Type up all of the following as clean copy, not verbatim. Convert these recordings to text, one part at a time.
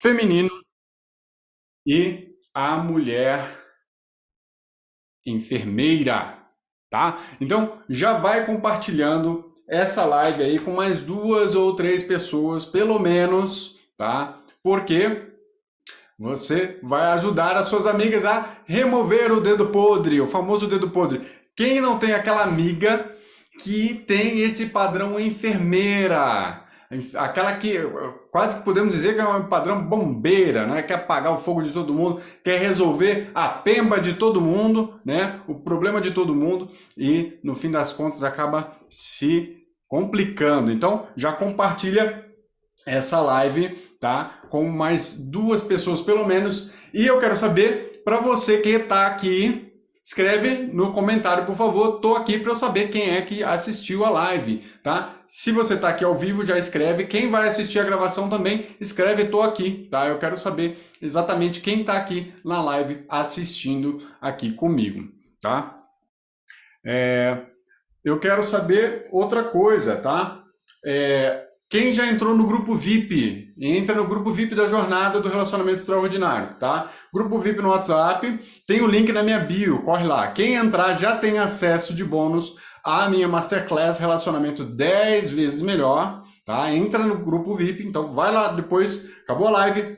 feminino e a mulher enfermeira, tá? Então, já vai compartilhando essa live aí com mais 2 ou 3 pessoas, pelo menos, tá? Porque você vai ajudar as suas amigas a remover o dedo podre, o famoso dedo podre. Quem não tem aquela amiga que tem esse padrão enfermeira? Aquela que quase que podemos dizer que é um padrão bombeira, né? Quer apagar o fogo de todo mundo, quer resolver a pemba de todo mundo, né? O problema de todo mundo e no fim das contas acaba se complicando. Então já compartilha essa live, tá? Com mais 2 pessoas pelo menos. E eu quero saber, para você que está aqui, escreve no comentário, por favor. Tô aqui para eu saber quem é que assistiu a live, tá? Se você está aqui ao vivo, já escreve. Quem vai assistir a gravação também, escreve tô aqui, tá? Eu quero saber exatamente quem está aqui na live assistindo aqui comigo, tá? Eu quero saber outra coisa, tá? Quem já entrou no grupo VIP, entra no grupo VIP da Jornada do Relacionamento Extraordinário, tá? Grupo VIP no WhatsApp, tem o link na minha bio, corre lá. Quem entrar já tem acesso de bônus à minha Masterclass Relacionamento 10 vezes melhor, tá? Entra no grupo VIP, então vai lá depois, acabou a live,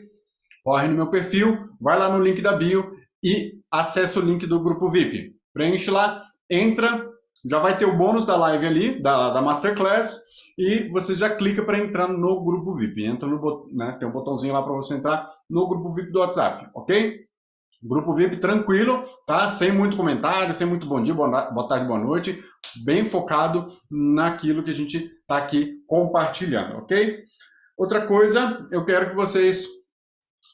corre no meu perfil, vai lá no link da bio e acessa o link do grupo VIP. Preenche lá, entra, já vai ter o bônus da live ali, da Masterclass, e você já clica para entrar no grupo VIP. Entra no, né, tem um botãozinho lá para você entrar no grupo VIP do WhatsApp, ok? Grupo VIP tranquilo, tá? Sem muito comentário, sem muito bom dia, boa tarde, boa noite. Bem focado naquilo que a gente está aqui compartilhando, ok? Outra coisa, eu quero que vocês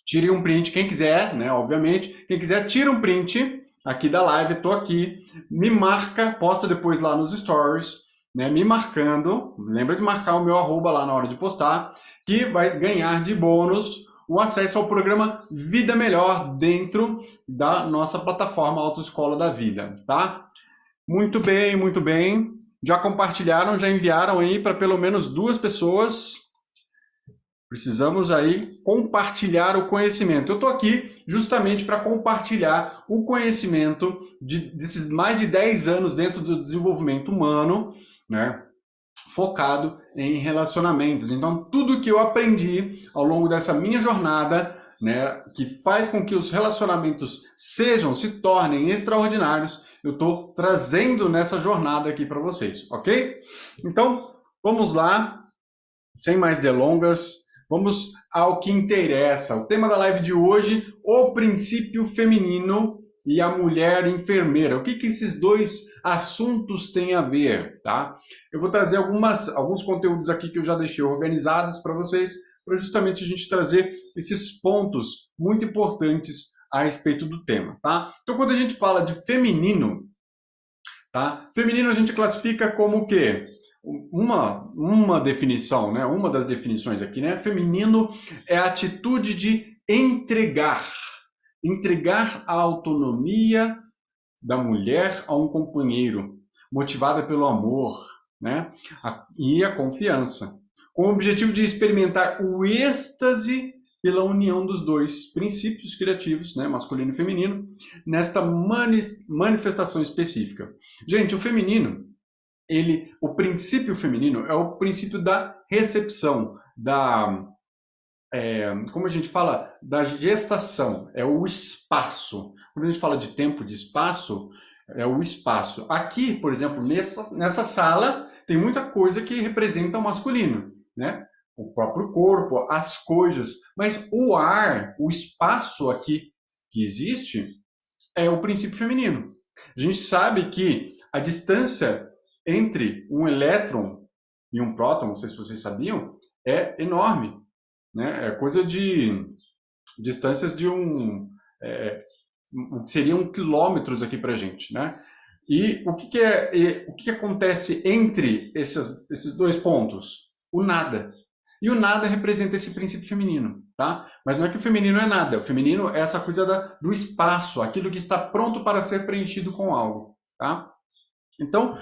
tirem um print, quem quiser, né? Obviamente, quem quiser, tira um print aqui da live, tô aqui, me marca, posta depois lá nos stories, né, me marcando, lembra de marcar o meu arroba lá na hora de postar, que vai ganhar de bônus o acesso ao programa Vida Melhor dentro da nossa plataforma Autoescola da Vida, tá? Muito bem, muito bem. Já compartilharam, já enviaram aí para pelo menos 2 pessoas. Precisamos aí compartilhar o conhecimento. Eu estou aqui justamente para compartilhar o conhecimento desses mais de 10 anos dentro do desenvolvimento humano, né? Focado em relacionamentos. Então, tudo que eu aprendi ao longo dessa minha jornada, né, que faz com que os relacionamentos se tornem extraordinários, eu estou trazendo nessa jornada aqui para vocês, ok? Então, vamos lá, sem mais delongas, vamos ao que interessa. O tema da live de hoje, o princípio feminino e a mulher enfermeira. O que esses 2 assuntos têm a ver, tá? Eu vou trazer alguns conteúdos aqui que eu já deixei organizados para vocês, para justamente a gente trazer esses pontos muito importantes a respeito do tema, tá? Então, quando a gente fala de feminino, tá? Feminino a gente classifica como o quê? Uma definição, né? Uma das definições aqui, né? Feminino é a atitude de entregar a autonomia da mulher a um companheiro, motivada pelo amor, né? E a confiança, com o objetivo de experimentar o êxtase pela união dos 2 princípios criativos, né, masculino e feminino, nesta manifestação específica. Gente, o feminino, o princípio feminino é o princípio da recepção, como a gente fala, da gestação, é o espaço. Quando a gente fala de tempo, de espaço, é o espaço. Aqui, por exemplo, nessa sala, tem muita coisa que representa o masculino, né? O próprio corpo, as coisas. Mas o ar, o espaço aqui que existe, é o princípio feminino. A gente sabe que a distância entre um elétron e um próton, não sei se vocês sabiam, é enorme, né? É coisa de distâncias de seriam quilômetros aqui para a gente, né? E o que acontece entre esses 2 pontos? O nada. E o nada representa esse princípio feminino, tá? Mas não é que o feminino é nada. O feminino é essa coisa do espaço, aquilo que está pronto para ser preenchido com algo, tá? Então,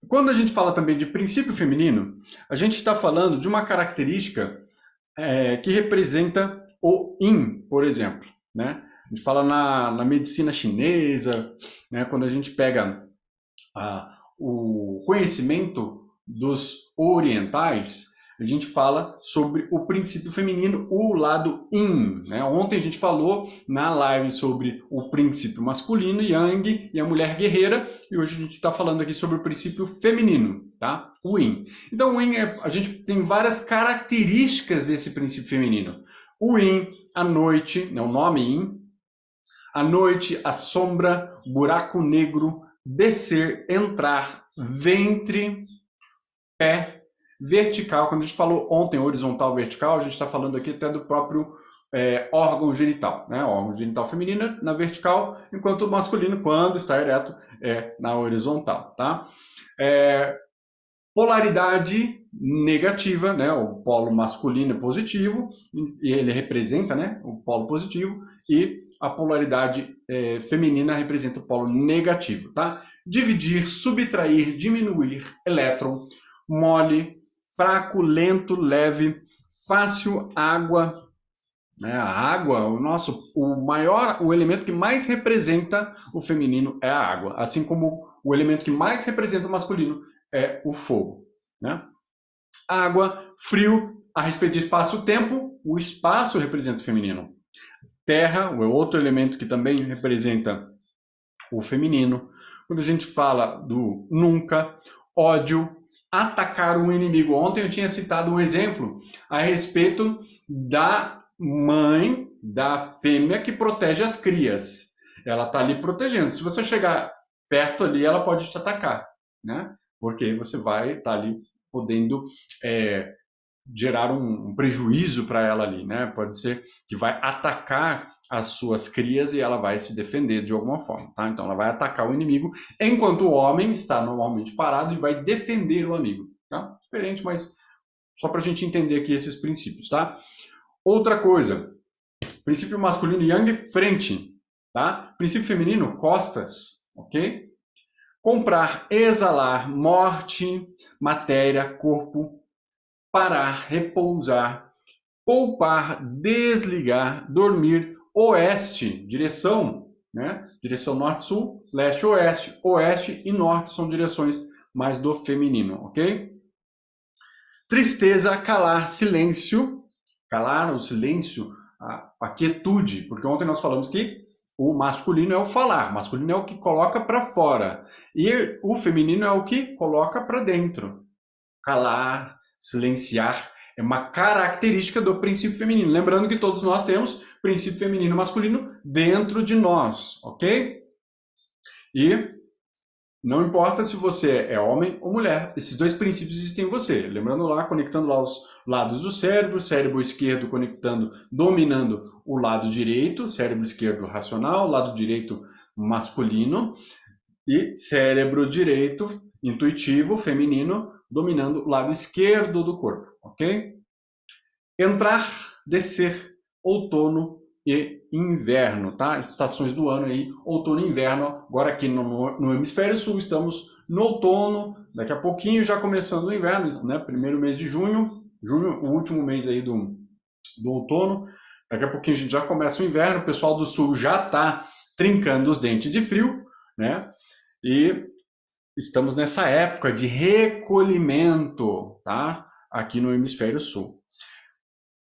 quando a gente fala também de princípio feminino, a gente está falando de uma característica que representa o yin, por exemplo, né? A gente fala na medicina chinesa, né? Quando a gente pega o conhecimento dos orientais, a gente fala sobre o princípio feminino, o lado yin, né? Ontem a gente falou na live sobre o princípio masculino, yang, e a mulher guerreira, e hoje a gente está falando aqui sobre o princípio feminino, tá? O yin. Então, o yin, a gente tem várias características desse princípio feminino. O yin, a noite, né? O nome yin, a noite, a sombra, buraco negro, descer, entrar, ventre, pé, vertical. Quando a gente falou ontem horizontal, vertical, a gente está falando aqui até do próprio órgão genital, né? O órgão genital feminino na vertical, enquanto o masculino, quando está ereto, é na horizontal, tá? Polaridade negativa, né? O polo masculino é positivo, e ele representa, né, o polo positivo, e a polaridade feminina representa o polo negativo, tá? Dividir, subtrair, diminuir, elétron, mole, fraco, lento, leve, fácil, água, né? A água, o elemento que mais representa o feminino é a água, assim como o elemento que mais representa o masculino é o fogo, né? Água, frio, a respeito de espaço-tempo, o espaço representa o feminino. Terra, o outro elemento que também representa o feminino. Quando a gente fala do nunca, ódio, atacar um inimigo. Ontem eu tinha citado um exemplo a respeito da mãe, da fêmea que protege as crias. Ela está ali protegendo. Se você chegar perto ali, ela pode te atacar, né? Porque você vai estar ali podendo gerar um prejuízo para ela ali, né? Pode ser que vai atacar as suas crias e ela vai se defender de alguma forma, tá? Então ela vai atacar o inimigo, enquanto o homem está normalmente parado e vai defender o amigo, tá? Diferente, mas só para a gente entender aqui esses princípios, tá? Outra coisa, princípio masculino yang, frente, tá? Princípio feminino, costas, ok? Comprar, exalar, morte, matéria, corpo, parar, repousar, poupar, desligar, dormir, oeste, direção, né? Direção norte-sul, leste-oeste, oeste e norte são direções mais do feminino, ok? Tristeza, calar, silêncio, calar, o silêncio, a quietude, porque ontem nós falamos que o masculino é o falar, o masculino é o que coloca para fora, e o feminino é o que coloca para dentro. Calar, silenciar, é uma característica do princípio feminino. Lembrando que todos nós temos princípio feminino e masculino dentro de nós, ok? E não importa se você é homem ou mulher, esses dois princípios existem em você. Lembrando lá, conectando lá os lados do cérebro esquerdo conectando, dominando o lado direito, cérebro esquerdo racional, lado direito masculino, e cérebro direito intuitivo, feminino, dominando o lado esquerdo do corpo, ok? Entrar, descer, outono e inverno, tá? Estações do ano aí, outono e inverno. Agora aqui no hemisfério sul estamos no outono, daqui a pouquinho já começando o inverno, né? Primeiro mês de junho, o último mês aí do outono. Daqui a pouquinho a gente já começa o inverno, o pessoal do sul já está trincando os dentes de frio, né? E estamos nessa época de recolhimento, tá? Aqui no hemisfério sul.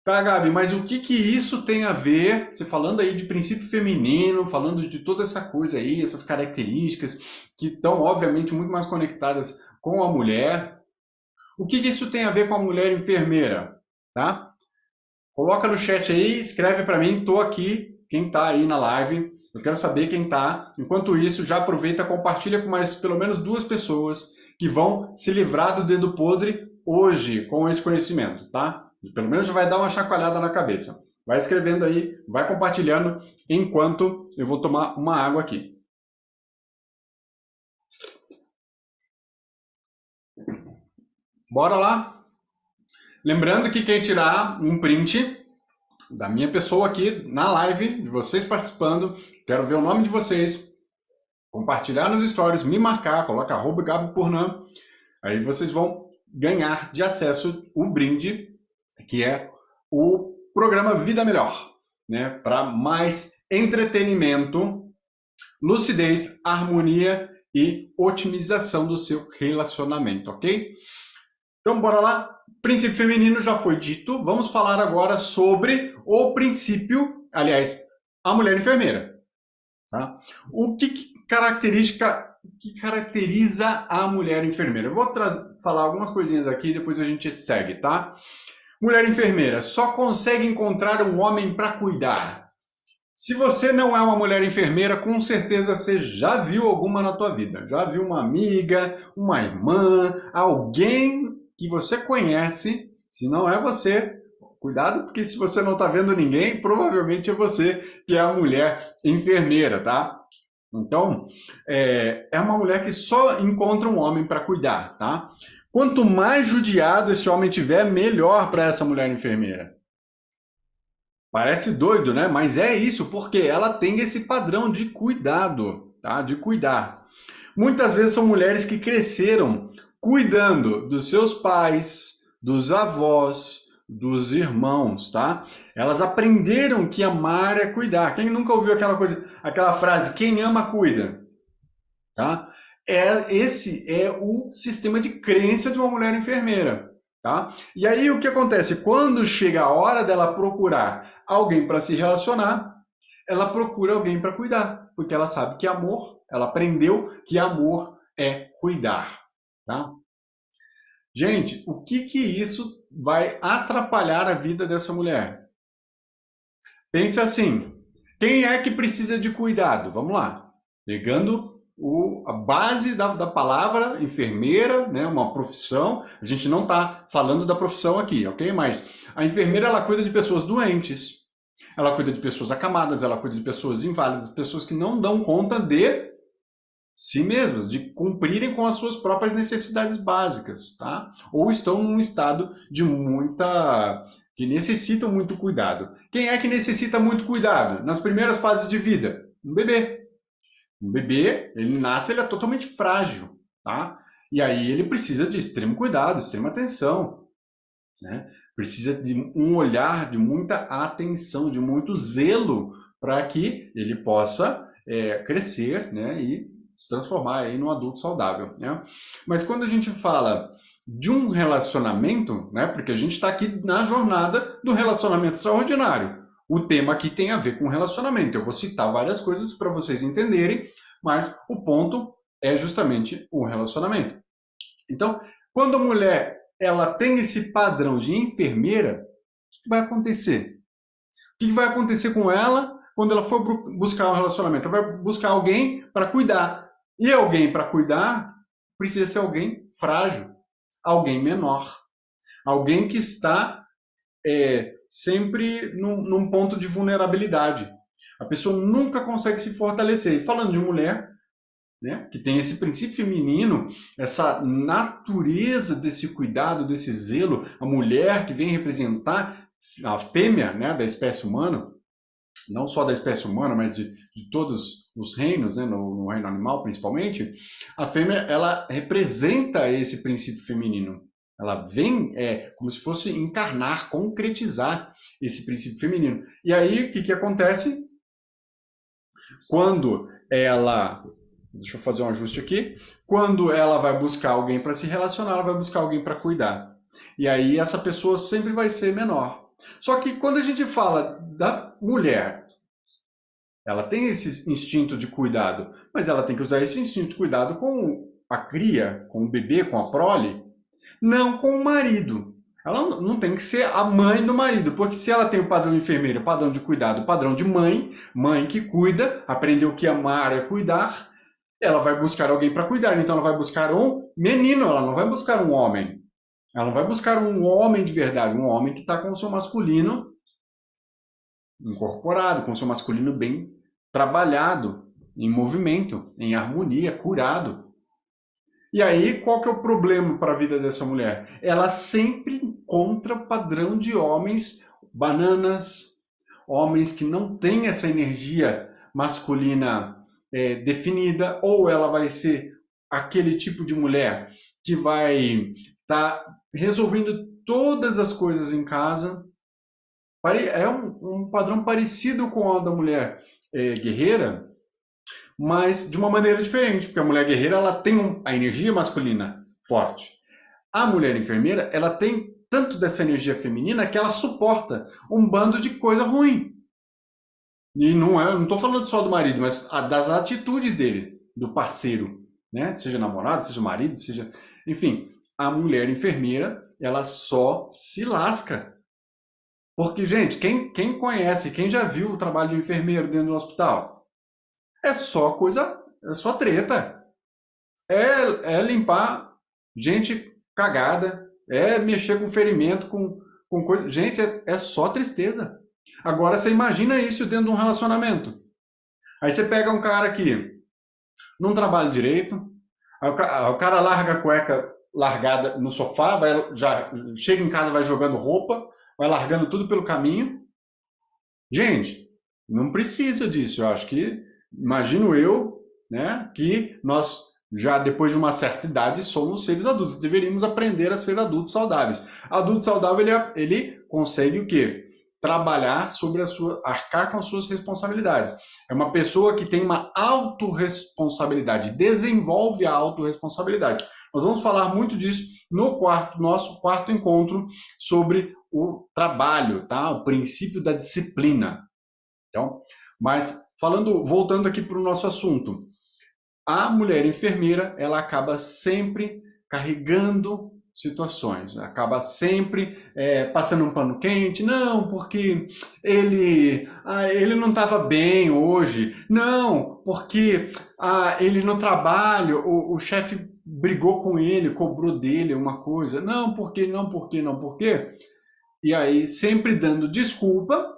Tá, Gabi, mas o que isso tem a ver, você falando aí de princípio feminino, falando de toda essa coisa aí, essas características que estão, obviamente, muito mais conectadas com a mulher. O que isso tem a ver com a mulher enfermeira, tá? Coloca no chat aí, escreve para mim, tô aqui, quem tá aí na live, eu quero saber quem tá. Enquanto isso, já aproveita, compartilha com mais pelo menos 2 pessoas que vão se livrar do dedo podre hoje com esse conhecimento, tá? E pelo menos já vai dar uma chacoalhada na cabeça. Vai escrevendo aí, vai compartilhando, enquanto eu vou tomar uma água aqui. Bora lá? Lembrando que quem tirar um print da minha pessoa aqui na live, de vocês participando, quero ver o nome de vocês, compartilhar nos stories, me marcar, coloca @GabiPurnam, aí vocês vão ganhar de acesso o brinde, que é o programa Vida Melhor, né? Para mais entretenimento, lucidez, harmonia e otimização do seu relacionamento, ok? Então, bora lá. Princípio feminino já foi dito. Vamos falar agora sobre o princípio, aliás, a mulher enfermeira. Tá? O que caracteriza a mulher enfermeira? Eu vou falar algumas coisinhas aqui, depois a gente segue, tá? Mulher enfermeira só consegue encontrar um homem para cuidar. Se você não é uma mulher enfermeira, com certeza você já viu alguma na tua vida. Já viu uma amiga, uma irmã, alguém que você conhece. Se não é você, cuidado, porque se você não está vendo ninguém, provavelmente é você que é a mulher enfermeira, tá? Então, é uma mulher que só encontra um homem para cuidar, tá? Quanto mais judiado esse homem tiver, melhor para essa mulher enfermeira. Parece doido, né? Mas é isso, porque ela tem esse padrão de cuidado, tá? De cuidar. Muitas vezes são mulheres que cresceram cuidando dos seus pais, dos avós, dos irmãos, tá? Elas aprenderam que amar é cuidar. Quem nunca ouviu aquela coisa, aquela frase, quem ama, cuida, tá? Esse é o sistema de crença de uma mulher enfermeira. Tá? E aí o que acontece? Quando chega a hora dela procurar alguém para se relacionar, ela procura alguém para cuidar, porque ela sabe que amor, ela aprendeu que amor é cuidar. Tá? Gente, o que isso vai atrapalhar a vida dessa mulher? Pense assim, quem é que precisa de cuidado? Vamos lá, pegando a base da palavra enfermeira, né, uma profissão. A gente não está falando da profissão aqui, ok? Mas a enfermeira, ela cuida de pessoas doentes, ela cuida de pessoas acamadas, ela cuida de pessoas inválidas, pessoas que não dão conta de si mesmas, de cumprirem com as suas próprias necessidades básicas, tá? Ou estão num estado de que necessitam muito cuidado. Quem é que necessita muito cuidado nas primeiras fases de vida? Um bebê. Um bebê, ele nasce, ele é totalmente frágil, tá? E aí ele precisa de extremo cuidado, extrema atenção, né? Precisa de um olhar de muita atenção, de muito zelo, para que ele possa crescer, né? E se transformar aí num adulto saudável, né? Mas quando a gente fala de um relacionamento, né? Porque a gente está aqui na jornada do relacionamento extraordinário. O tema aqui tem a ver com relacionamento. Eu vou citar várias coisas para vocês entenderem, mas o ponto é justamente o relacionamento. Então, quando a mulher ela tem esse padrão de enfermeira, o que vai acontecer? O que vai acontecer com ela quando ela for buscar um relacionamento? Ela vai buscar alguém para cuidar. E alguém para cuidar precisa ser alguém frágil, alguém menor, alguém que está sempre num ponto de vulnerabilidade. A pessoa nunca consegue se fortalecer. E falando de mulher, né, que tem esse princípio feminino, essa natureza desse cuidado, desse zelo, a mulher que vem representar a fêmea, né, da espécie humana, não só da espécie humana, mas de todos os reinos, né, no reino animal principalmente, a fêmea ela representa esse princípio feminino. Ela vem como se fosse encarnar, concretizar esse princípio feminino. E aí, o que acontece? Quando ela... Deixa eu fazer um ajuste aqui. Quando ela vai buscar alguém para se relacionar, ela vai buscar alguém para cuidar. E aí, essa pessoa sempre vai ser menor. Só que quando a gente fala da mulher, ela tem esse instinto de cuidado, mas ela tem que usar esse instinto de cuidado com a cria, com o bebê, com a prole, não com o marido. Ela não tem que ser a mãe do marido, porque se ela tem o padrão de enfermeira, o padrão de cuidado, o padrão de mãe, mãe que cuida, aprendeu que amar é cuidar, ela vai buscar alguém para cuidar. Então ela vai buscar um menino, ela não vai buscar um homem. Ela não vai buscar um homem de verdade, um homem que está com o seu masculino incorporado, com o seu masculino bem trabalhado, em movimento, em harmonia, curado. E aí, qual que é o problema para a vida dessa mulher? Ela sempre encontra padrão de homens bananas, homens que não têm essa energia masculina definida, ou ela vai ser aquele tipo de mulher que vai estar resolvendo todas as coisas em casa, É um padrão parecido com o da mulher guerreira, mas de uma maneira diferente, porque a mulher guerreira ela tem a energia masculina forte. A mulher enfermeira ela tem tanto dessa energia feminina que ela suporta um bando de coisa ruim. E não estou falando só do marido, mas das atitudes dele, do parceiro, né? Seja namorado, seja marido, seja, enfim, a mulher enfermeira ela só se lasca. Porque, gente, quem conhece, quem já viu o trabalho de enfermeiro dentro do hospital, é só coisa, é só treta. É limpar gente cagada, é mexer com ferimento, com coisa. Gente, é só tristeza. Agora você imagina isso dentro de um relacionamento. Aí você pega um cara que não trabalha direito, aí o cara larga a cueca largada no sofá, já chega em casa, vai jogando roupa, vai largando tudo pelo caminho. Gente, não precisa disso. Eu acho que, imagino eu, né, que nós já depois de uma certa idade somos seres adultos. Deveríamos aprender a ser adultos saudáveis. Adulto saudável ele consegue o quê? Trabalhar sobre arcar com as suas responsabilidades. É uma pessoa que tem uma autorresponsabilidade, desenvolve a autorresponsabilidade. Nós vamos falar muito disso no nosso quarto encontro sobre o trabalho, tá? O princípio da disciplina. Então, mas voltando aqui para o nosso assunto, a mulher enfermeira, ela acaba sempre carregando situações, acaba sempre passando um pano quente, não, porque ele não estava bem hoje, não, porque ele no trabalho, o chefe brigou com ele, cobrou dele uma coisa, não, porque, não, porque, não, porque, e aí sempre dando desculpa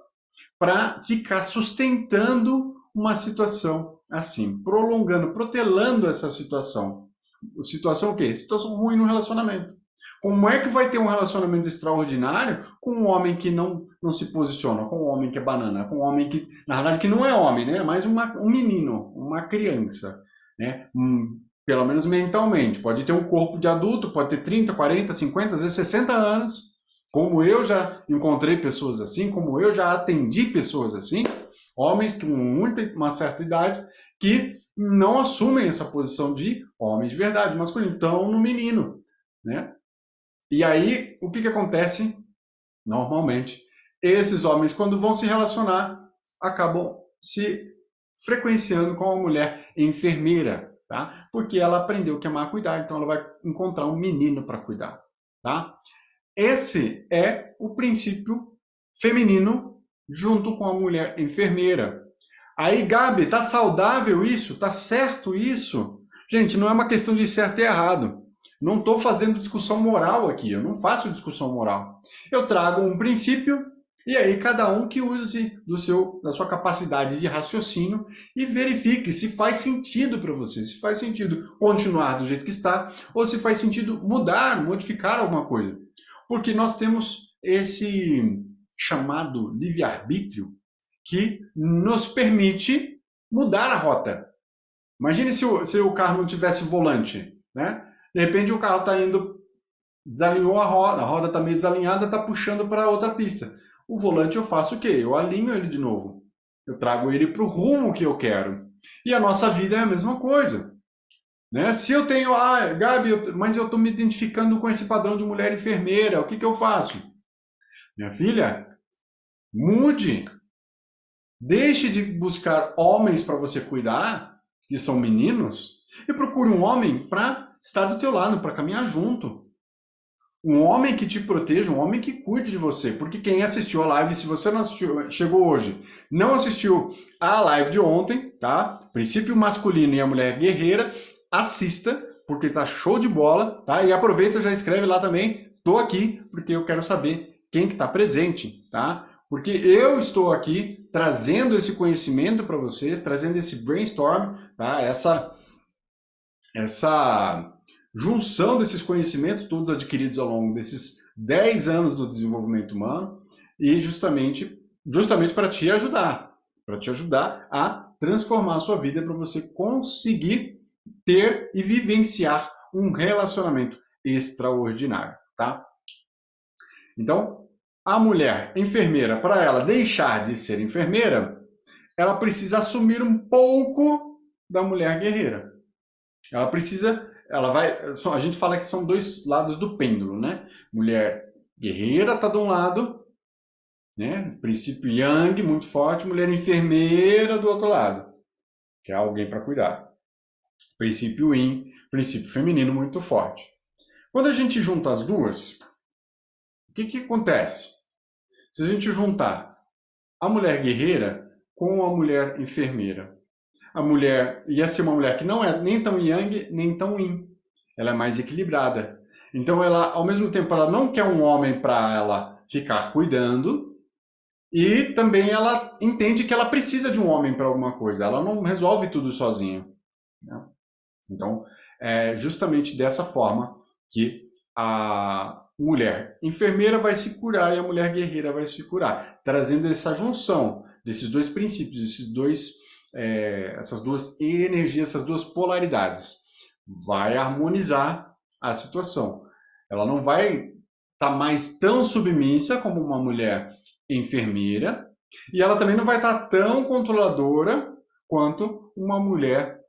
para ficar sustentando uma situação assim, prolongando, protelando essa situação. Situação o quê? Situação ruim no relacionamento. Como é que vai ter um relacionamento extraordinário com um homem que não se posiciona, com um homem que é banana, com um homem que, na verdade, que não é homem, né? Mas um menino, uma criança, né? Pelo menos mentalmente. Pode ter um corpo de adulto, pode ter 30, 40, 50, às vezes 60 anos, como eu já encontrei pessoas assim, como eu já atendi pessoas assim, homens com uma certa idade, que não assumem essa posição de homem de verdade, masculino, estão no menino, né? E aí, o que acontece? Normalmente, esses homens, quando vão se relacionar, acabam se frequenciando com a mulher enfermeira, tá? Porque ela aprendeu que amar cuidar, então ela vai encontrar um menino para cuidar, tá? Esse é o princípio feminino junto com a mulher enfermeira. Aí, Gabi, tá saudável isso? Tá certo isso? Gente, não é uma questão de certo e errado. Não estou fazendo discussão moral aqui, eu não faço discussão moral. Eu trago um princípio e aí cada um que use da sua capacidade de raciocínio e verifique se faz sentido para você, se faz sentido continuar do jeito que está ou se faz sentido mudar, modificar alguma coisa. Porque nós temos esse chamado livre-arbítrio que nos permite mudar a rota. Imagine se o carro não tivesse volante, né? De repente o carro está indo, desalinhou a roda está meio desalinhada, está puxando para outra pista. O volante eu faço o quê? Eu alinho ele de novo. Eu trago ele para o rumo que eu quero. E a nossa vida é a mesma coisa. Né? Se eu tenho, Gabi, mas eu estou me identificando com esse padrão de mulher enfermeira, o que eu faço? Minha filha, mude. Deixe de buscar homens para você cuidar, que são meninos, e procure um homem para estar do teu lado, para caminhar junto. Um homem que te proteja, um homem que cuide de você. Porque quem assistiu a live, se você não assistiu, chegou hoje, não assistiu a live de ontem, tá? Princípio masculino e a mulher guerreira, assista, porque tá show de bola, tá? E aproveita, já escreve lá também, tô aqui, porque eu quero saber quem que tá presente, tá? Porque eu estou aqui trazendo esse conhecimento para vocês, trazendo esse brainstorm, tá? Essa junção desses conhecimentos todos adquiridos ao longo desses 10 anos do desenvolvimento humano e justamente para te ajudar a transformar a sua vida para você conseguir ter e vivenciar um relacionamento extraordinário, tá? Então, A mulher enfermeira, para ela deixar de ser enfermeira, ela precisa assumir um pouco da mulher guerreira. Ela precisa, ela vai, a gente fala que são dois lados do pêndulo, né? Mulher guerreira está de um lado, né? Princípio Yang muito forte, mulher enfermeira do outro lado, que é alguém para cuidar. Princípio Yin, princípio feminino muito forte. Quando a gente junta as duas, o que acontece? Se a gente juntar a mulher guerreira com a mulher enfermeira, a mulher ia ser uma mulher que não é nem tão yang, nem tão yin. Ela é mais equilibrada. Então, ela, ao mesmo tempo, ela não quer um homem para ela ficar cuidando, e também ela entende que ela precisa de um homem para alguma coisa. Ela não resolve tudo sozinha, né? Então, é justamente dessa forma que a mulher enfermeira vai se curar e a mulher guerreira vai se curar, trazendo essa junção desses dois princípios, essas duas energias, essas duas polaridades. Vai harmonizar a situação. Ela não vai estar mais tão submissa como uma mulher enfermeira, e ela também não vai estar tão controladora quanto uma mulher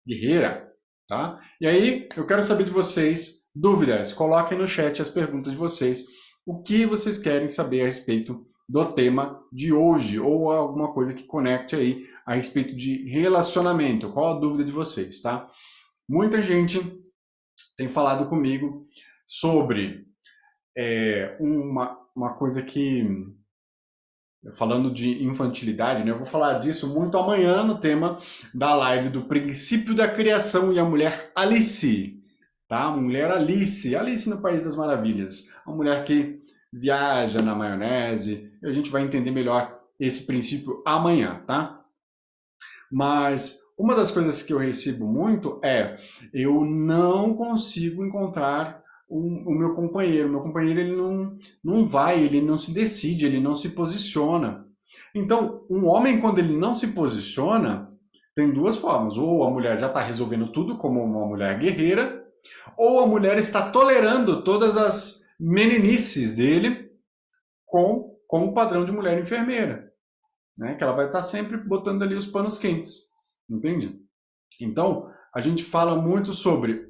guerreira, tá? E aí, eu quero saber de vocês, dúvidas, coloquem no chat as perguntas de vocês, o que vocês querem saber a respeito do tema de hoje, ou alguma coisa que conecte aí a respeito de relacionamento, qual a dúvida de vocês, tá? Muita gente tem falado comigo sobre uma coisa que, falando de infantilidade, né? Eu vou falar disso muito amanhã no tema da live do princípio da criação e a mulher Alice, tá? A mulher Alice, Alice no País das Maravilhas, a mulher que viaja na maionese. A gente vai entender melhor esse princípio amanhã, tá? Mas uma das coisas que eu recebo muito é: eu não consigo encontrar o meu companheiro. Meu companheiro, ele não vai, ele não se decide, ele não se posiciona. Então, um homem, quando ele não se posiciona, tem duas formas: ou a mulher já está resolvendo tudo como uma mulher guerreira, ou a mulher está tolerando todas as meninices dele com o padrão de mulher enfermeira, né? Que ela vai estar sempre botando ali os panos quentes, entende? Então, a gente fala muito sobre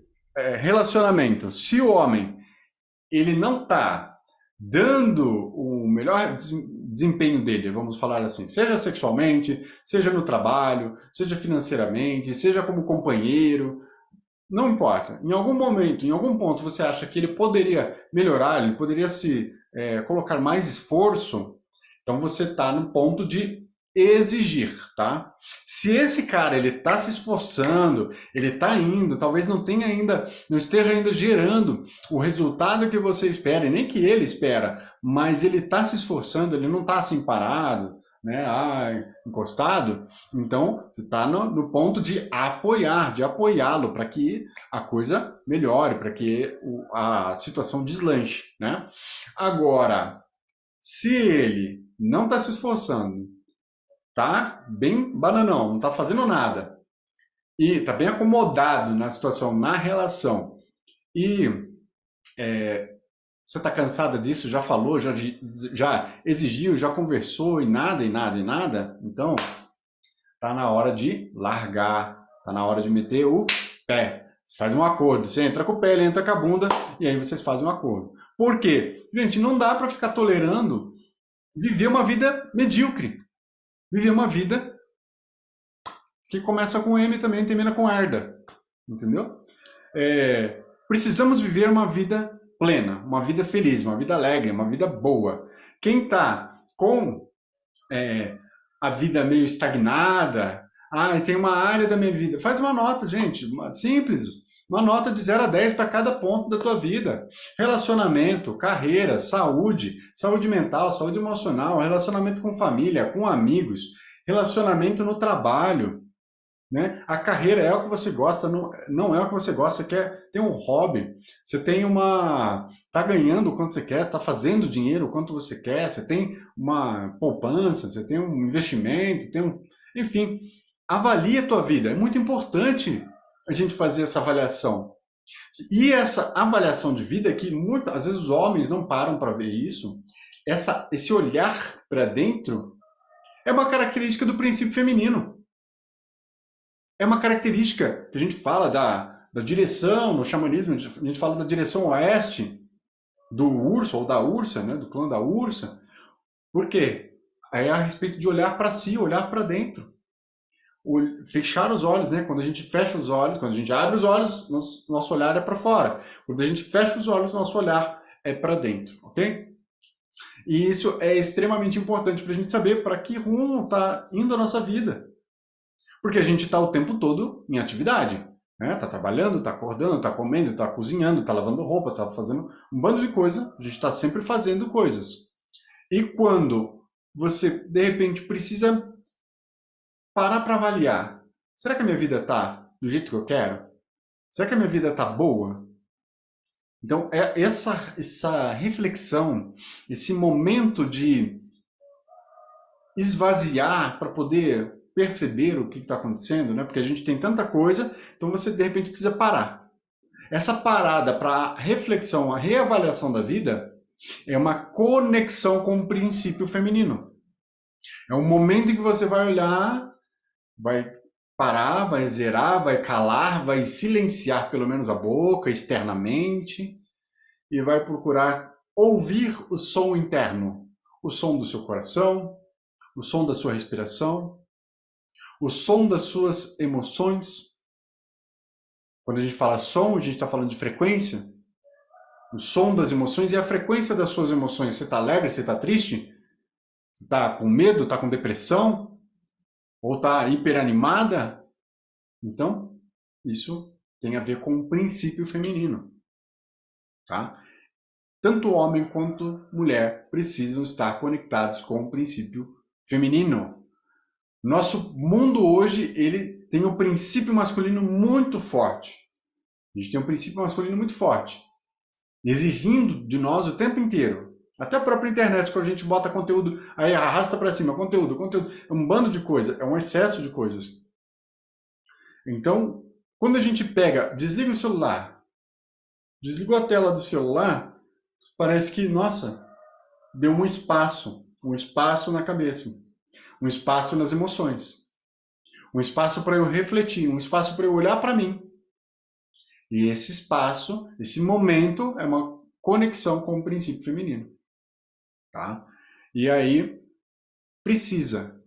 relacionamento. Se o homem ele não está dando o melhor desempenho dele, vamos falar assim, seja sexualmente, seja no trabalho, seja financeiramente, seja como companheiro, não importa. Em algum momento, em algum ponto, você acha que ele poderia melhorar, ele poderia se colocar mais esforço, então você está no ponto de exigir, tá? Se esse cara ele está se esforçando, ele está indo, talvez não esteja ainda gerando o resultado que você espera, e nem que ele espera, mas ele está se esforçando, ele não está assim parado, né? Encostado. Então você está no ponto de apoiar, de apoiá-lo para que a coisa melhore, para que a situação deslanche, né? Agora, se ele não está se esforçando, tá bem bananão, não tá fazendo nada, e tá bem acomodado na situação, na relação, e você tá cansada disso, já falou, já exigiu, já conversou, e nada, e nada, e nada, então tá na hora de largar, tá na hora de meter o pé. Você faz um acordo, você entra com o pé, ele entra com a bunda, e aí vocês fazem um acordo. Por quê? Gente, não dá para ficar tolerando viver uma vida medíocre. Viver uma vida que começa com M e também termina com herda, entendeu? Precisamos viver uma vida plena, uma vida feliz, uma vida alegre, uma vida boa. Quem está com a vida meio estagnada, tem uma área da minha vida, faz uma nota, gente, simples, uma nota de 0 a 10 para cada ponto da tua vida. Relacionamento, carreira, saúde mental, saúde emocional, relacionamento com família, com amigos, relacionamento no trabalho, né? A carreira é o que você gosta, não é o que você gosta, você quer ter um hobby, você tem tá ganhando o quanto você quer, está fazendo dinheiro o quanto você quer, você tem uma poupança, você tem um investimento, enfim, avalie a tua vida. É muito importante a gente fazer essa avaliação. E essa avaliação de vida, que às vezes os homens não param para ver isso, esse olhar para dentro é uma característica do princípio feminino. É uma característica que a gente fala da direção, no xamanismo, a gente fala da direção oeste, do urso ou da ursa, né, do clã da ursa. Por quê? É a respeito de olhar para si, olhar para dentro. Fechar os olhos, né? Quando a gente fecha os olhos, quando a gente abre os olhos, nosso olhar é para fora. Quando a gente fecha os olhos, nosso olhar é para dentro, ok? E isso é extremamente importante para a gente saber para que rumo está indo a nossa vida. Porque a gente está o tempo todo em atividade. Né? Tá trabalhando, tá acordando, tá comendo, tá cozinhando, tá lavando roupa, tá fazendo um bando de coisa. A gente está sempre fazendo coisas. E quando você, de repente, precisa parar para avaliar, será que a minha vida está do jeito que eu quero? Será que a minha vida está boa? Então, essa reflexão, esse momento de esvaziar para poder perceber o que está acontecendo, né? Porque a gente tem tanta coisa, então você, de repente, precisa parar. Essa parada para reflexão, a reavaliação da vida, é uma conexão com o princípio feminino. É um momento em que você vai olhar, vai parar, vai zerar, vai calar, vai silenciar pelo menos a boca externamente e vai procurar ouvir o som interno, o som do seu coração, o som da sua respiração, o som das suas emoções. Quando a gente fala som, a gente está falando de frequência. O som das emoções e a frequência das suas emoções. Você está alegre, você está triste? Você está com medo, está com depressão? Ou está hiperanimada? Então, isso tem a ver com o princípio feminino. Tá? Tanto homem quanto mulher precisam estar conectados com o princípio feminino. Nosso mundo hoje, ele tem um princípio masculino muito forte. A gente tem um princípio masculino muito forte, exigindo de nós o tempo inteiro. Até a própria internet, quando a gente bota conteúdo, aí arrasta para cima, conteúdo. É um bando de coisas, é um excesso de coisas. Então, quando a gente pega, desliga o celular, desligou a tela do celular, parece que, nossa, deu um espaço na cabeça, um espaço nas emoções, um espaço para eu refletir, um espaço para eu olhar para mim. E esse espaço, esse momento, é uma conexão com o princípio feminino. Tá? E aí,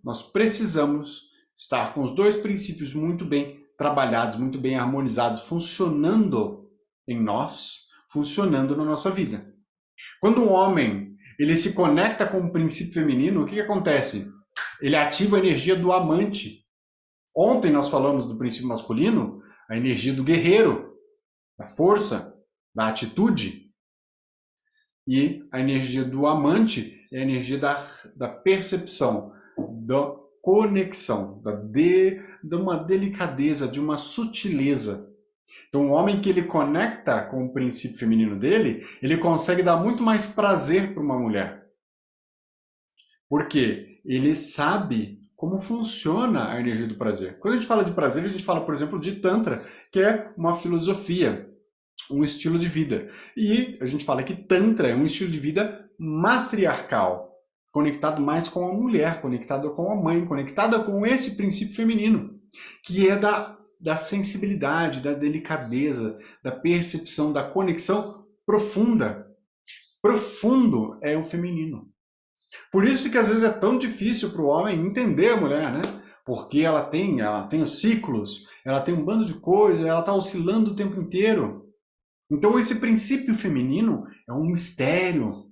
nós precisamos estar com os dois princípios muito bem trabalhados, muito bem harmonizados, funcionando em nós, funcionando na nossa vida. Quando um homem ele se conecta com o princípio feminino, o que acontece? Ele ativa a energia do amante. Ontem nós falamos do princípio masculino, a energia do guerreiro, da força, da atitude. E a energia do amante é a energia da percepção, da conexão, de uma delicadeza, de uma sutileza. Então, o homem que ele conecta com o princípio feminino dele, ele consegue dar muito mais prazer para uma mulher. Porque ele sabe como funciona a energia do prazer. Quando a gente fala de prazer, a gente fala, por exemplo, de Tantra, que é uma filosofia, um estilo de vida. E a gente fala que Tantra é um estilo de vida matriarcal, conectado mais com a mulher, conectado com a mãe, conectada com esse princípio feminino, que é da sensibilidade, da delicadeza, da percepção, da conexão profunda. Profundo é o feminino. Por isso que às vezes é tão difícil para o homem entender a mulher, né? Porque ela tem os ciclos, ela tem um bando de coisas, ela está oscilando o tempo inteiro. Então esse princípio feminino é um mistério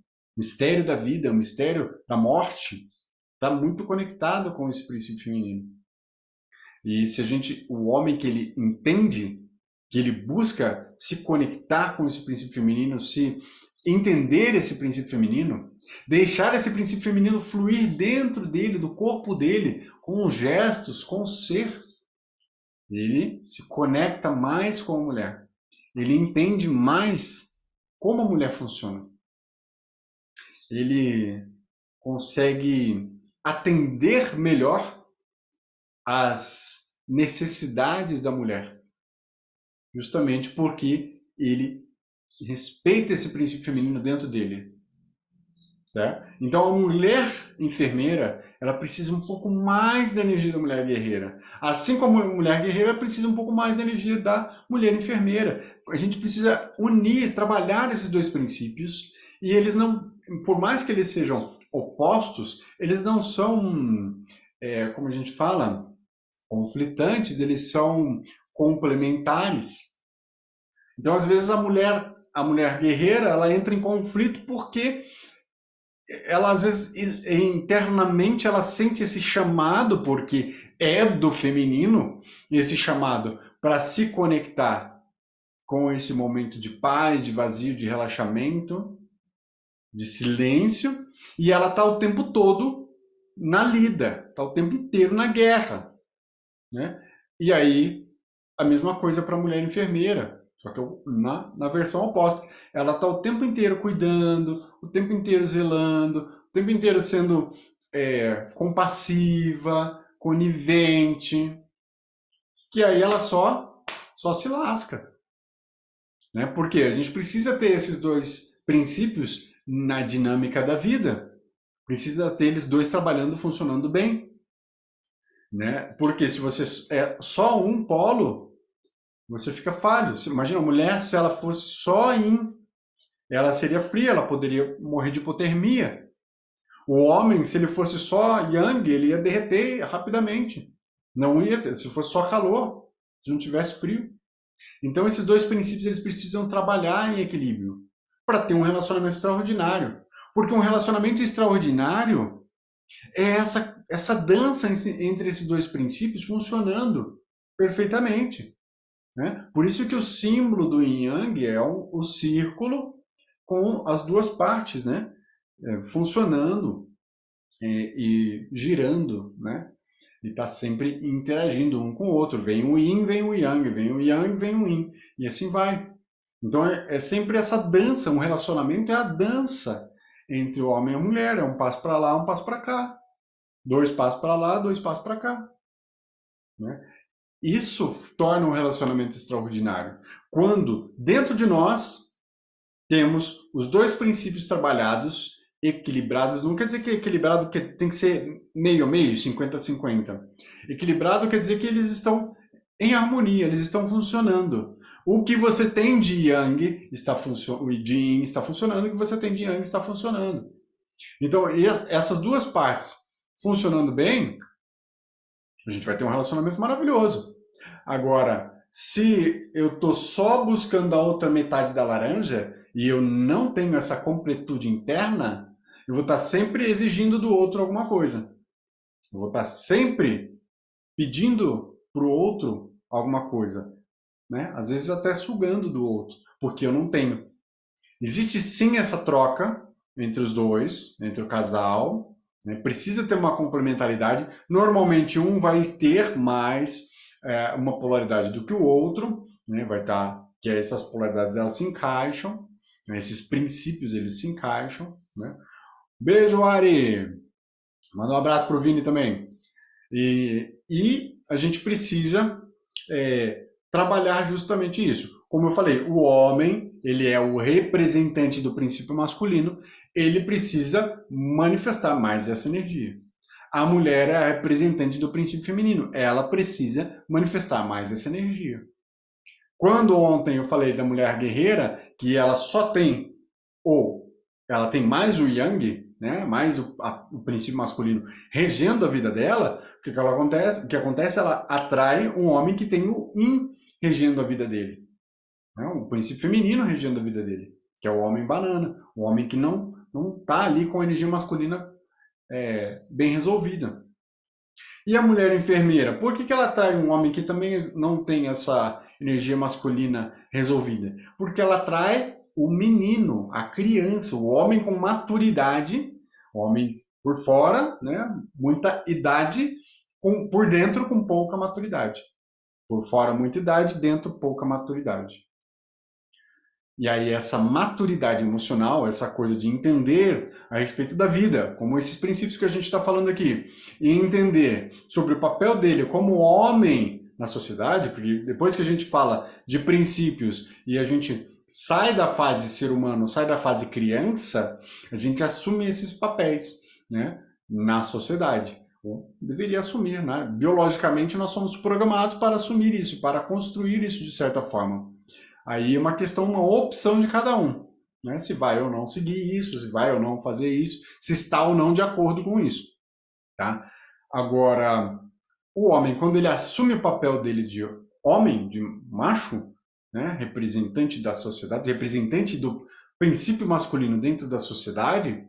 da vida, um mistério da morte. Está muito conectado com esse princípio feminino. E se o homem que ele entende, que ele busca se conectar com esse princípio feminino, se entender esse princípio feminino, deixar esse princípio feminino fluir dentro dele, do corpo dele, com os gestos, com o ser, ele se conecta mais com a mulher. Ele entende mais como a mulher funciona. Ele consegue atender melhor às necessidades da mulher, justamente porque ele respeita esse princípio feminino dentro dele. certo? Então, a mulher enfermeira, ela precisa um pouco mais da energia da mulher guerreira. Assim como a mulher guerreira precisa um pouco mais da energia da mulher enfermeira. A gente precisa unir, trabalhar esses dois princípios, e eles não, por mais que eles sejam opostos, eles não são, como a gente fala, conflitantes, eles são complementares. Então, às vezes, a mulher guerreira, ela entra em conflito porque ela, às vezes, internamente, ela sente esse chamado, porque é do feminino, esse chamado para se conectar com esse momento de paz, de vazio, de relaxamento, de silêncio, e ela está o tempo todo na lida, está o tempo inteiro na guerra, né? E aí, a mesma coisa para a mulher enfermeira, só que na versão oposta. Ela está o tempo inteiro cuidando, o tempo inteiro zelando, o tempo inteiro sendo compassiva, conivente, que aí ela só se lasca. Né? Porque a gente precisa ter esses dois princípios na dinâmica da vida. Precisa ter eles dois trabalhando, funcionando bem. Né? Porque se você é só um polo, você fica falho. Imagina a mulher, se ela fosse só yin, ela seria fria, ela poderia morrer de hipotermia. O homem, se ele fosse só yang, ele ia derreter rapidamente. Não ia ter, se fosse só calor, se não tivesse frio. Então esses dois princípios eles precisam trabalhar em equilíbrio para ter um relacionamento extraordinário. Porque um relacionamento extraordinário é essa dança entre esses dois princípios funcionando perfeitamente. Né? Por isso que o símbolo do yin yang é o círculo com as duas partes, né? Funcionando e girando, né? E está sempre interagindo um com o outro. Vem o yin, vem o yang, vem o yang, vem o yin. E assim vai. Então é sempre essa dança, um relacionamento é a dança entre o homem e a mulher, é um passo para lá, um passo para cá. Dois passos para lá, dois passos para cá. Né? Isso torna um relacionamento extraordinário. Quando, dentro de nós, temos os dois princípios trabalhados, equilibrados. Não quer dizer que é equilibrado que tem que ser meio a meio, 50-50. Equilibrado quer dizer que eles estão em harmonia, eles estão funcionando. O que você tem de yang está funcionando, de yin está funcionando, o que você tem de yang está funcionando. Então, essas duas partes funcionando bem, a gente vai ter um relacionamento maravilhoso. Agora, se eu estou só buscando a outra metade da laranja e eu não tenho essa completude interna, eu vou estar sempre exigindo do outro alguma coisa. Eu vou estar sempre pedindo para o outro alguma coisa. Né? Às vezes até sugando do outro, porque eu não tenho. Existe sim essa troca entre os dois, entre o casal, né? Precisa ter uma complementaridade. Normalmente um vai ter mais uma polaridade do que o outro, né? Vai estar que essas polaridades elas se encaixam, né? Esses princípios eles se encaixam. Né? Beijo, Ari! Manda um abraço para o Vini também. E a gente precisa trabalhar justamente isso. Como eu falei, o homem, ele é o representante do princípio masculino, ele precisa manifestar mais essa energia. A mulher é a representante do princípio feminino, ela precisa manifestar mais essa energia. Quando ontem eu falei da mulher guerreira, que ela só tem, ou ela tem mais o yang, né, mais o princípio masculino regendo a vida dela, o que acontece? O que acontece? Ela atrai um homem que tem o yin regendo a vida dele. Né, o princípio feminino regendo a vida dele, que é o homem banana, o homem que não está ali com a energia masculina bem resolvida. E a mulher enfermeira, por que ela atrai um homem que também não tem essa energia masculina resolvida? Porque ela atrai o menino, a criança, o homem com maturidade, o homem por fora, né, muita idade, por dentro com pouca maturidade. Por fora muita idade, dentro pouca maturidade. E aí essa maturidade emocional, essa coisa de entender a respeito da vida, como esses princípios que a gente está falando aqui, e entender sobre o papel dele como homem na sociedade, porque depois que a gente fala de princípios e a gente sai da fase ser humano, sai da fase criança, a gente assume esses papéis, né, na sociedade. Ou deveria assumir, né? Biologicamente, nós somos programados para assumir isso, para construir isso de certa forma. Aí é uma questão, uma opção de cada um, né? Se vai ou não seguir isso, se vai ou não fazer isso, se está ou não de acordo com isso, tá? Agora, o homem, quando ele assume o papel dele de homem, de macho, né, representante da sociedade, representante do princípio masculino dentro da sociedade,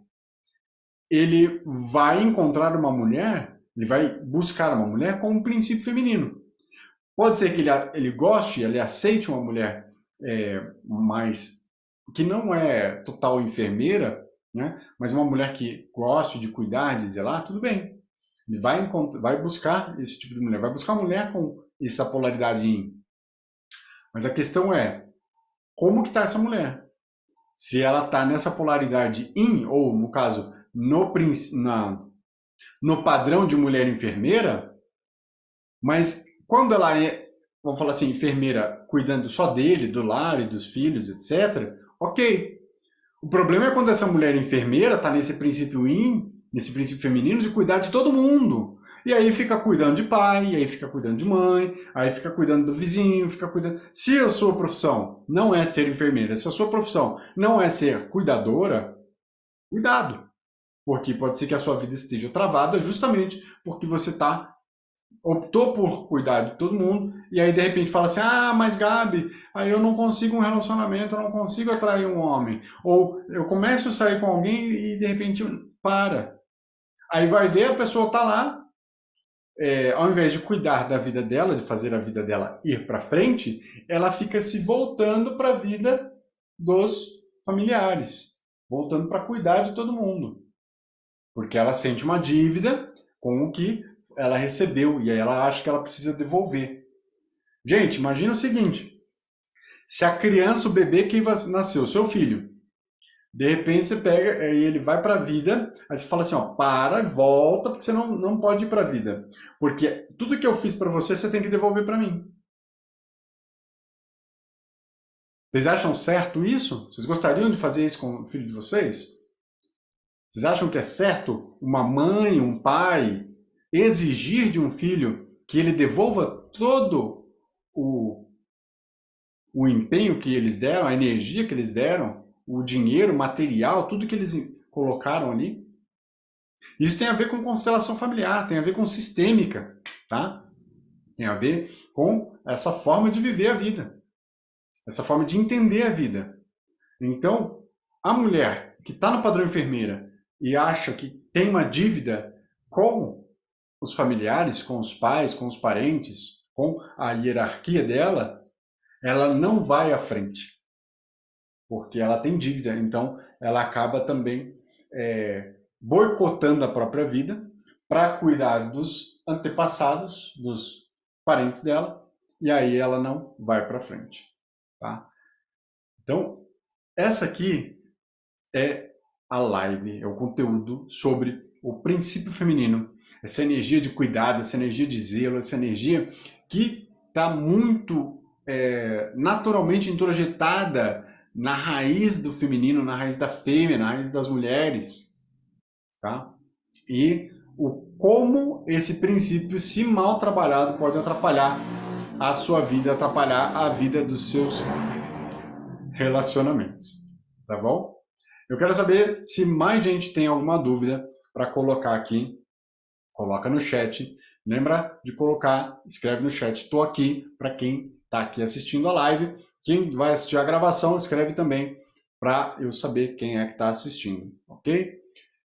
ele vai encontrar uma mulher, ele vai buscar uma mulher com um princípio feminino. Pode ser que ele goste, ele aceite uma mulher mais que não é total enfermeira, né, mas uma mulher que goste de cuidar, de zelar, tudo bem. Ele vai buscar esse tipo de mulher, vai buscar uma mulher com essa polaridade yin. Mas a questão é, como que está essa mulher? Se ela está nessa polaridade yin, ou no caso, no padrão de mulher enfermeira, mas quando ela é, vamos falar assim, enfermeira cuidando só dele, do lar e dos filhos, etc., ok. O problema é quando essa mulher enfermeira está nesse princípio yin, nesse princípio feminino de cuidar de todo mundo. E aí fica cuidando de pai, aí fica cuidando de mãe, aí fica cuidando do vizinho, fica cuidando. Se a sua profissão não é ser enfermeira, se a sua profissão não é ser cuidadora, cuidado. Porque pode ser que a sua vida esteja travada justamente porque você optou por cuidar de todo mundo, e aí de repente fala assim, ah, mas Gabi, aí eu não consigo um relacionamento, eu não consigo atrair um homem. Ou eu começo a sair com alguém e de repente para. Aí vai ver, a pessoa tá lá, ao invés de cuidar da vida dela, de fazer a vida dela ir para frente, ela fica se voltando para a vida dos familiares, voltando para cuidar de todo mundo. Porque ela sente uma dívida com o que ela recebeu e aí ela acha que ela precisa devolver. Gente, imagina o seguinte: se a criança, o bebê que nasceu, seu filho, de repente você pega e ele vai para a vida, aí você fala assim, ó, para, volta, porque você não pode ir para a vida, porque tudo que eu fiz para você, você tem que devolver para mim. Vocês acham certo isso? Vocês gostariam de fazer isso com o filho de vocês? Vocês acham que é certo uma mãe, um pai exigir de um filho que ele devolva todo o o empenho que eles deram, a energia que eles deram, o dinheiro, o material, tudo que eles colocaram ali? Isso tem a ver com constelação familiar, tem a ver com sistêmica, tá? Tem a ver com essa forma de viver a vida, essa forma de entender a vida. Então, a mulher que está no padrão enfermeira e acha que tem uma dívida com os familiares, com os pais, com os parentes, com a hierarquia dela, ela não vai à frente, porque ela tem dívida. Então, ela acaba também boicotando a própria vida para cuidar dos antepassados, dos parentes dela, e aí ela não vai para frente, tá? Então, essa aqui é a live, é o conteúdo sobre o princípio feminino, essa energia de cuidado, essa energia de zelo, essa energia que está muito naturalmente introjetada na raiz do feminino, na raiz da fêmea, na raiz das mulheres, tá? E como esse princípio, se mal trabalhado, pode atrapalhar a sua vida, atrapalhar a vida dos seus relacionamentos, tá bom? Eu quero saber se mais gente tem alguma dúvida para colocar aqui. Coloca no chat. Lembra de colocar, escreve no chat. Estou aqui para quem está aqui assistindo a live. Quem vai assistir a gravação, escreve também para eu saber quem é que está assistindo, ok?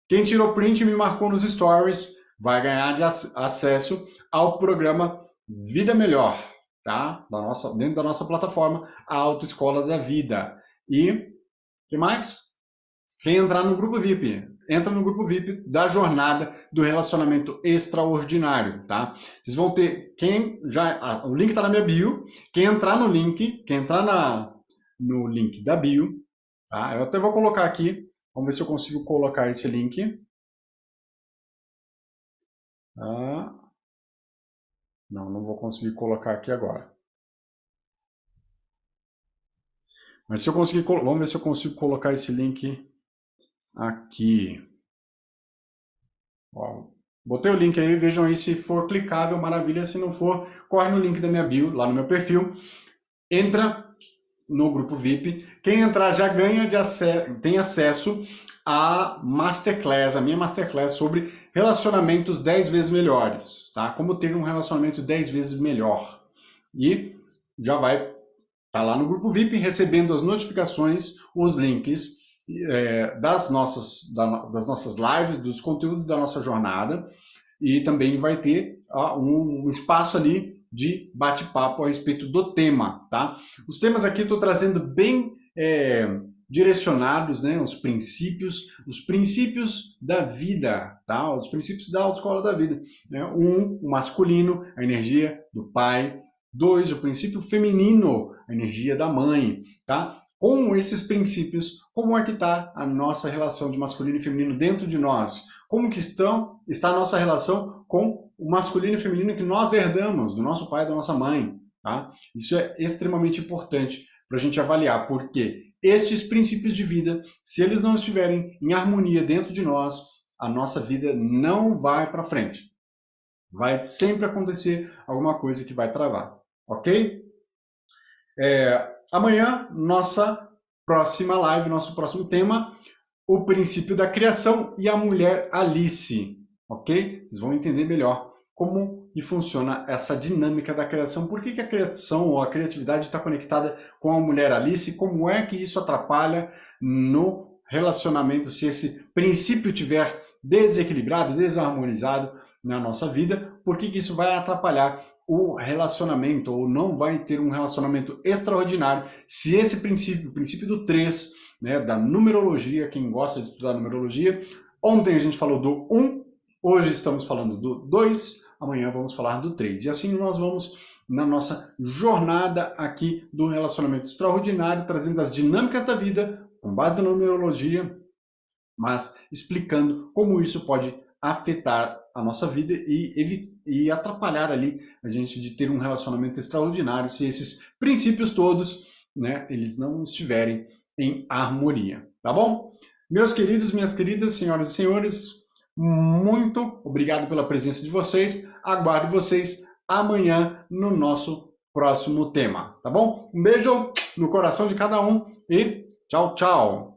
Quem tirou print e me marcou nos stories vai ganhar acesso ao programa Vida Melhor, tá? Dentro da nossa plataforma, a Autoescola da Vida. E que mais? Quem entrar no grupo VIP, entra no grupo VIP da jornada do relacionamento extraordinário, tá? Vocês vão ter, o link está na minha bio, quem entrar no link, no link da bio, tá? Eu até vou colocar aqui, vamos ver se eu consigo colocar esse link. Não vou conseguir colocar aqui agora. Mas se eu conseguir, vamos ver se eu consigo colocar esse link aqui. Ó, botei o link aí, vejam aí se for clicável, maravilha. Se não for, corre no link da minha bio, lá no meu perfil. Entra no grupo VIP. Quem entrar já ganha tem acesso à Masterclass, a minha Masterclass sobre relacionamentos 10 vezes melhores, tá? Como ter um relacionamento 10 vezes melhor. E já vai estar lá no grupo VIP recebendo as notificações, os links das nossas lives, dos conteúdos da nossa jornada, e também vai ter um espaço ali de bate-papo a respeito do tema, tá? Os temas aqui eu estou trazendo bem direcionados, né? Os princípios da vida, tá? Os princípios da autoescola da vida. Né? O masculino, a energia do pai. 2, o princípio feminino, a energia da mãe, tá? Com esses princípios, como é que está a nossa relação de masculino e feminino dentro de nós? Como que está a nossa relação com o masculino e feminino que nós herdamos do nosso pai e da nossa mãe, tá? Isso é extremamente importante para a gente avaliar, porque estes princípios de vida, se eles não estiverem em harmonia dentro de nós, a nossa vida não vai para frente. Vai sempre acontecer alguma coisa que vai travar. Ok? Amanhã, nossa próxima live, nosso próximo tema, o princípio da criação e a mulher Alice. Ok? Vocês vão entender melhor como que funciona essa dinâmica da criação, por que a criação ou a criatividade está conectada com a mulher Alice, como é que isso atrapalha no relacionamento se esse princípio tiver desequilibrado, desarmonizado na nossa vida, por que isso vai atrapalhar o relacionamento, ou não vai ter um relacionamento extraordinário, se esse princípio, o princípio do 3, né, da numerologia, quem gosta de estudar numerologia, ontem a gente falou do 1, hoje estamos falando do 2, amanhã vamos falar do 3. E assim nós vamos na nossa jornada aqui do relacionamento extraordinário, trazendo as dinâmicas da vida, com base na numerologia, mas explicando como isso pode afetar a nossa vida e atrapalhar ali a gente de ter um relacionamento extraordinário se esses princípios todos, né, eles não estiverem em harmonia, tá bom? Meus queridos, minhas queridas, senhoras e senhores, muito obrigado pela presença de vocês, aguardo vocês amanhã no nosso próximo tema, tá bom? Um beijo no coração de cada um e tchau, tchau!